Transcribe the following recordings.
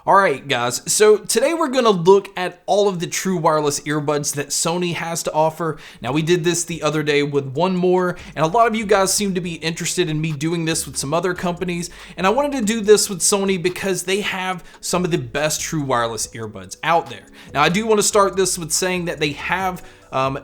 Alright guys, so today we're going to look at all of the true wireless earbuds that Sony has to offer. Now we did this the other day with one more, and a lot of you guys seem to be interested in me doing this with some other companies, and I wanted to do this with Sony because they have some of the best true wireless earbuds out there. Now I do want to start this with saying that they have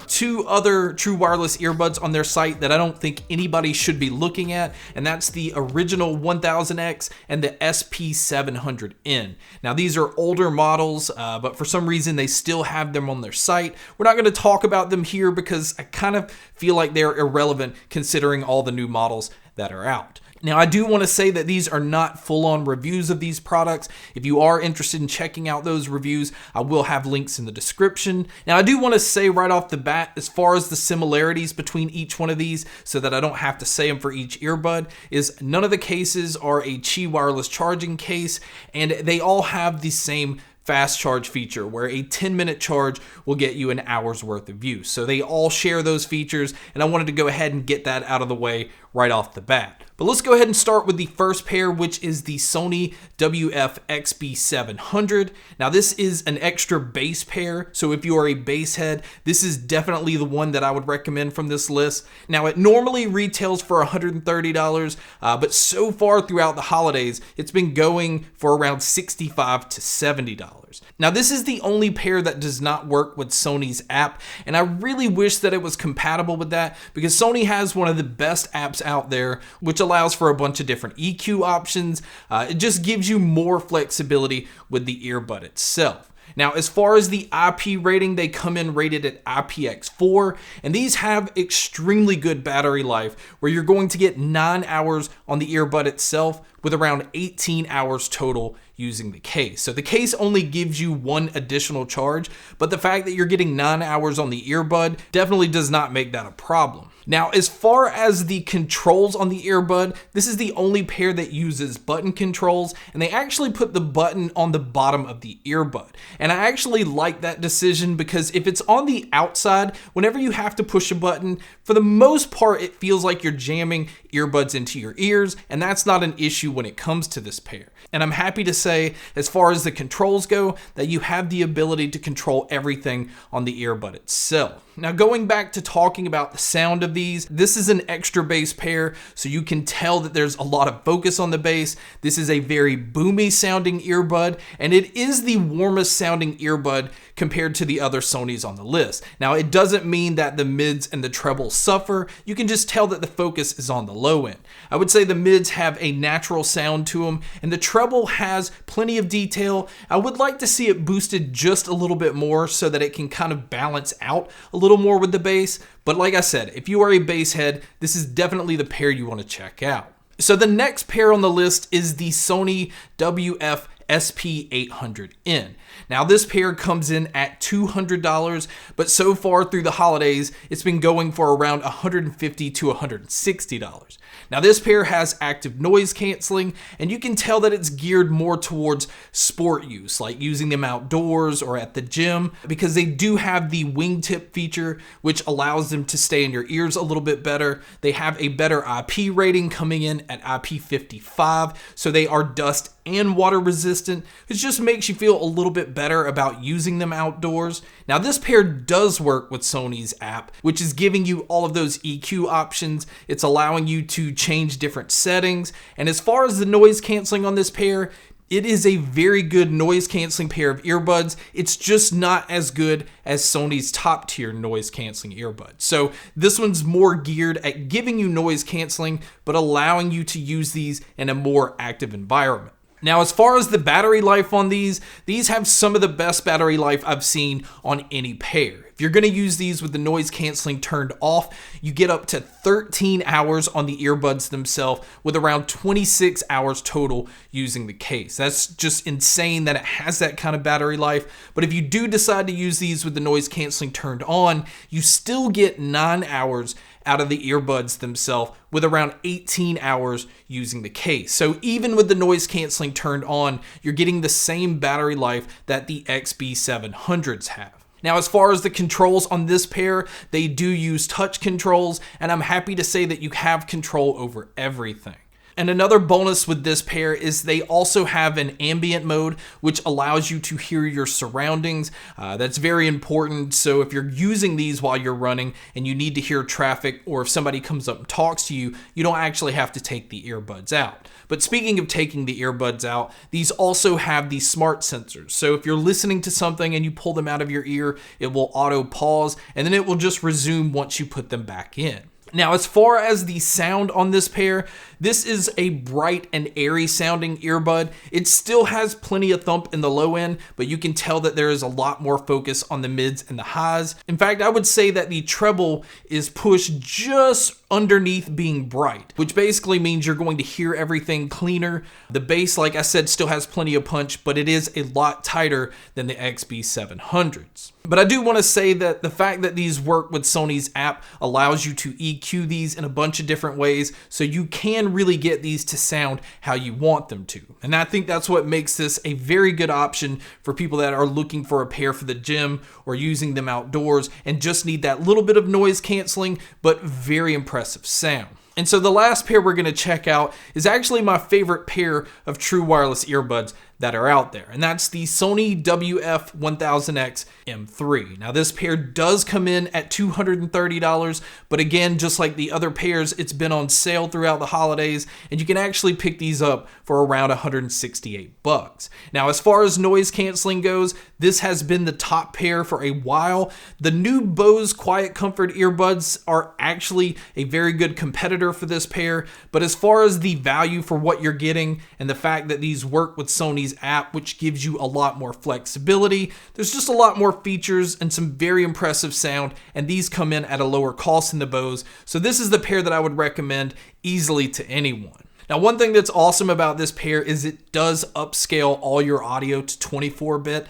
two other true wireless earbuds on their site that I don't think anybody should be looking at, and that's the original 1000X and the SP700N. Now these are older models, but for some reason they still have them on their site. We're not going to talk about them here because I kind of feel like they're irrelevant considering all the new models that are out. Now, I do want to say that these are not full-on reviews of these products. If you are interested in checking out those reviews, I will have links in the description. Now, I do want to say right off the bat, as far as the similarities between each one of these, so that I don't have to say them for each earbud, is none of the cases are a Qi wireless charging case, and they all have the same fast charge feature where a 10-minute charge will get you an hour's worth of use. So they all share those features, and I wanted to go ahead and get that out of the way right off the bat. But let's go ahead and start with the first pair, which is the Sony WF-XB700. Now this is an extra bass pair, so if you are a bass head, this is definitely the one that I would recommend from this list. Now it normally retails for $130, but so far throughout the holidays, it's been going for around $65 to $70. Now this is the only pair that does not work with Sony's app, and I really wish that it was compatible with that because Sony has one of the best apps out there, which allows for a bunch of different EQ options. It just gives you more flexibility with the earbud itself. Now, as far as the IP rating, they come in rated at IPX4, and these have extremely good battery life, where you're going to get 9 hours on the earbud itself with around 18 hours total using the case. So the case only gives you one additional charge, but the fact that you're getting 9 hours on the earbud definitely does not make that a problem. Now, as far as the controls on the earbud, this is the only pair that uses button controls, and they actually put the button on the bottom of the earbud. And I actually like that decision because if it's on the outside, whenever you have to push a button, for the most part, it feels like you're jamming earbuds into your ears, and that's not an issue when it comes to this pair. And I'm happy to say, as far as the controls go, that you have the ability to control everything on the earbud itself. Now, going back to talking about the sound of these, this is an extra bass pair, so you can tell that there's a lot of focus on the bass. This is a very boomy sounding earbud, and it is the warmest sounding earbud compared to the other Sonys on the list. Now, it doesn't mean that the mids and the trebles suffer. You can just tell that the focus is on the low end. I would say the mids have a natural sound to them, and the treble has plenty of detail. I would like to see it boosted just a little bit more so that it can kind of balance out a little more with the bass. But like I said, if you are a bass head, this is definitely the pair you want to check out. So the next pair on the list is the Sony WF SP800N. Now this pair comes in at $200, but so far through the holidays, it's been going for around $150 to $160. Now this pair has active noise canceling, and you can tell that it's geared more towards sport use, like using them outdoors or at the gym, because they do have the wingtip feature, which allows them to stay in your ears a little bit better. They have a better IP rating coming in at IP55, so they are dust and water resistant, which just makes you feel a little bit better about using them outdoors. Now this pair does work with Sony's app, which is giving you all of those EQ options. It's allowing you to change different settings, and as far as the noise canceling on this pair, it is a very good noise canceling pair of earbuds. It's just not as good as Sony's top tier noise canceling earbuds. So this one's more geared at giving you noise canceling, but allowing you to use these in a more active environment. Now, as far as the battery life on these have some of the best battery life I've seen on any pair. If you're going to use these with the noise canceling turned off, you get up to 13 hours on the earbuds themselves with around 26 hours total using the case. That's just insane that it has that kind of battery life. But if you do decide to use these with the noise canceling turned on, you still get 9 hours out of the earbuds themselves with around 18 hours using the case. So even with the noise canceling turned on, you're getting the same battery life that the XB700s have. Now, as far as the controls on this pair, they do use touch controls, and I'm happy to say that you have control over everything. And another bonus with this pair is they also have an ambient mode, which allows you to hear your surroundings. That's very important. So if you're using these while you're running and you need to hear traffic, or if somebody comes up and talks to you, you don't actually have to take the earbuds out. But speaking of taking the earbuds out, these also have these smart sensors. So if you're listening to something and you pull them out of your ear, it will auto pause and then it will just resume once you put them back in. Now, as far as the sound on this pair, this is a bright and airy sounding earbud. It still has plenty of thump in the low end, but you can tell that there is a lot more focus on the mids and the highs. In fact, I would say that the treble is pushed just underneath being bright, which basically means you're going to hear everything cleaner. The bass, like I said, still has plenty of punch, but it is a lot tighter than the XB700s. But I do want to say that the fact that these work with Sony's app allows you to EQ these in a bunch of different ways, so you can really get these to sound how you want them to. And I think that's what makes this a very good option for people that are looking for a pair for the gym or using them outdoors and just need that little bit of noise canceling, but very impressive sound. And so the last pair we're going to check out is actually my favorite pair of true wireless earbuds that are out there, and that's the Sony WF-1000X M3. Now this pair does come in at $230, but again, just like the other pairs, it's been on sale throughout the holidays, and you can actually pick these up for around $168. Now, as far as noise canceling goes, this has been the top pair for a while. The new Bose Quiet Comfort earbuds are actually a very good competitor for this pair, but as far as the value for what you're getting and the fact that these work with Sony's app, which gives you a lot more flexibility, there's just a lot more features and some very impressive sound, and these come in at a lower cost than the Bose, so this is the pair that I would recommend easily to anyone. Now, one thing that's awesome about this pair is it does upscale all your audio to 24-bit.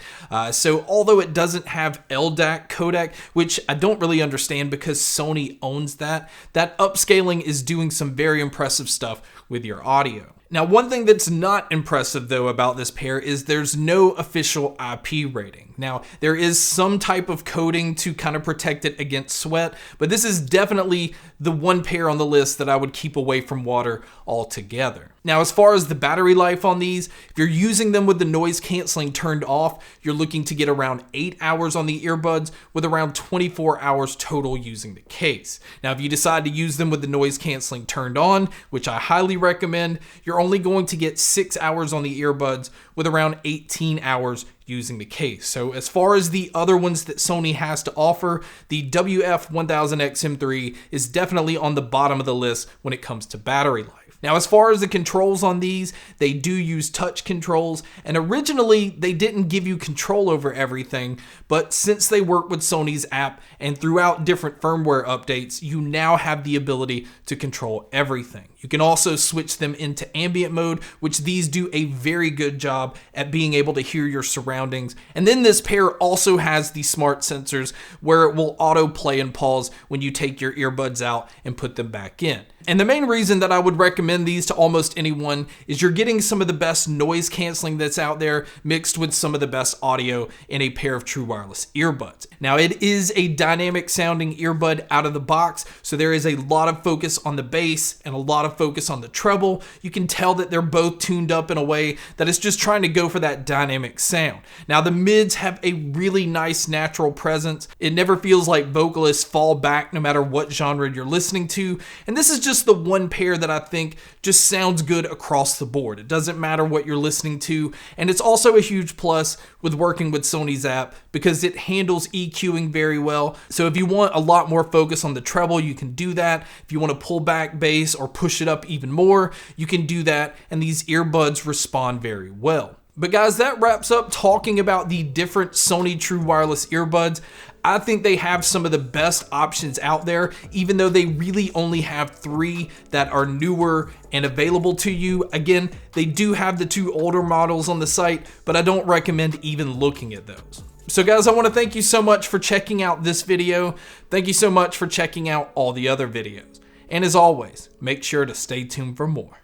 So although it doesn't have LDAC codec, which I don't really understand because Sony owns that upscaling is doing some very impressive stuff with your audio. Now, one thing that's not impressive though about this pair is there's no official IP rating. Now, there is some type of coating to kind of protect it against sweat, but this is definitely the one pair on the list that I would keep away from water altogether. Now, as far as the battery life on these, if you're using them with the noise canceling turned off, you're looking to get around 8 hours on the earbuds with around 24 hours total using the case. Now, if you decide to use them with the noise canceling turned on, which I highly recommend, you're only going to get 6 hours on the earbuds with around 18 hours using the case. So as far as the other ones that Sony has to offer, the WF-1000X M3 is definitely on the bottom of the list when it comes to battery life. Now, as far as the controls on these, they do use touch controls, and originally they didn't give you control over everything, but since they work with Sony's app and throughout different firmware updates, you now have the ability to control everything. You can also switch them into ambient mode, which these do a very good job at being able to hear your surroundings. And then this pair also has the smart sensors where it will auto play and pause when you take your earbuds out and put them back in. And the main reason that I would recommend these to almost anyone is you're getting some of the best noise canceling that's out there mixed with some of the best audio in a pair of true wireless earbuds. Now, it is a dynamic sounding earbud out of the box, so there is a lot of focus on the bass and a lot of focus on the treble. You can tell that they're both tuned up in a way that it's just trying to go for that dynamic sound. Now, the mids have a really nice natural presence. It never feels like vocalists fall back no matter what genre you're listening to, and this is just the one pair that I think just sounds good across the board. It doesn't matter what you're listening to, and it's also a huge plus with working with Sony's app because it handles EQing very well. So if you want a lot more focus on the treble, you can do that. If you want to pull back bass or push it up even more, you can do that, and these earbuds respond very well. But guys, that wraps up talking about the different Sony True Wireless earbuds. I think they have some of the best options out there, even though they really only have 3 that are newer and available to you. Again, they do have the 2 older models on the site, but I don't recommend even looking at those. So guys, I want to thank you so much for checking out this video. Thank you so much for checking out all the other videos. And as always, make sure to stay tuned for more.